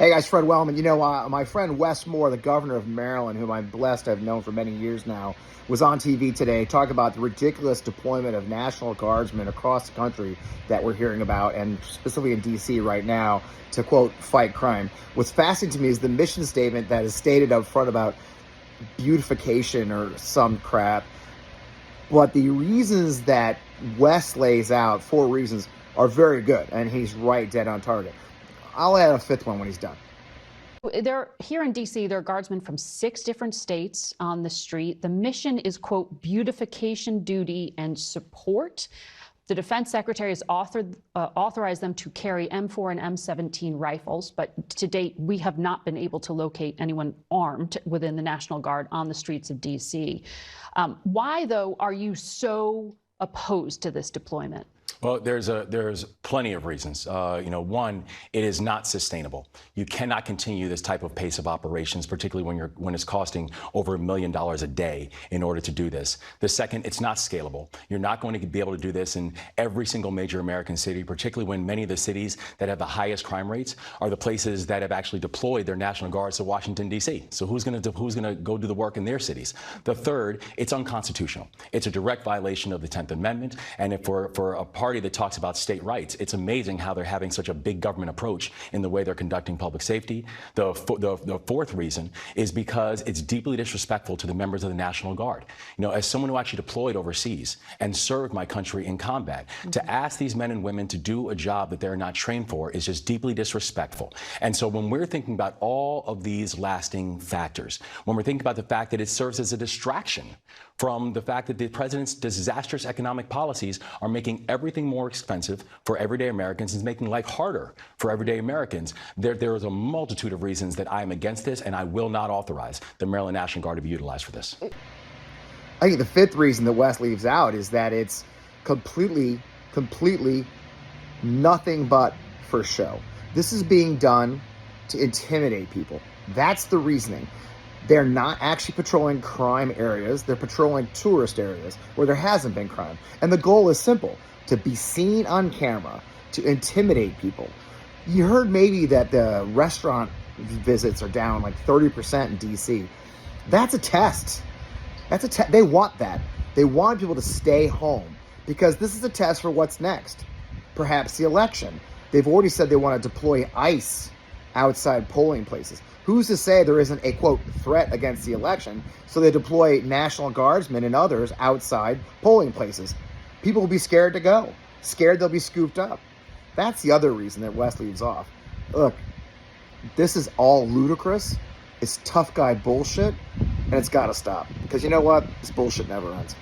Hey guys, Fred Wellman. My friend Wes Moore, the governor of Maryland, whom I'm blessed to have known for many years now, was on TV today talking about the ridiculous deployment of National Guardsmen across the country that we're hearing about, and specifically in D.C. right now, to, quote, fight crime. What's fascinating to me is the mission statement that is stated up front about beautification or some crap. But the reasons that Wes lays out, 4 reasons, are very good, and he's right dead on target. I'll add a 5th one when he's done. Here in D.C., there are guardsmen from 6 different states on the street. The mission is, quote, beautification, duty, and support. The defense secretary has authorized them to carry M4 and M17 rifles, but to date, we have not been able to locate anyone armed within the National Guard on the streets of D.C. Why, though, are you so opposed to this deployment? Well, there's plenty of reasons. One, it is not sustainable. You cannot continue this type of pace of operations, particularly when it's costing over $1 million a day in order to do this. The second, it's not scalable. You're not going to be able to do this in every single major American city, particularly when many of the cities that have the highest crime rates are the places that have actually deployed their National Guards to Washington, D.C. So who's going to go do the work in their cities? The third, it's unconstitutional. It's a direct violation of the 10th Amendment, and if for a party that talks about state rights, it's amazing how they're having such a big government approach in the way they're conducting public safety. The 4th reason is because it's deeply disrespectful to the members of the National Guard. As someone who actually deployed overseas and served my country in combat, to ask these men and women to do a job that they're not trained for is just deeply disrespectful. And so when we're thinking about all of these lasting factors, when we're thinking about the fact that it serves as a distraction from the fact that the president's disastrous economic policies are making everything more expensive for everyday Americans and making life harder for everyday Americans, there is a multitude of reasons that I am against this, and I will not authorize the Maryland National Guard to be utilized for this. I think the 5th reason that Wes leaves out is that it's completely nothing but for show. This is being done to intimidate people. That's the reasoning. They're not actually patrolling crime areas. They're patrolling tourist areas where there hasn't been crime. And the goal is simple: to be seen on camera, to intimidate people. You heard maybe that the restaurant visits are down like 30% in D.C. That's a test. They want that. They want people to stay home because this is a test for what's next. Perhaps the election. They've already said they want to deploy ICE outside polling places. Who's to say there isn't a, quote, threat against the election? So they deploy National Guardsmen and others outside polling places. People will be scared to go, scared they'll be scooped up. That's the other reason that Wes leaves off. Look, this is all ludicrous. It's tough guy bullshit, and it's got to stop. Because you know what? This bullshit never ends.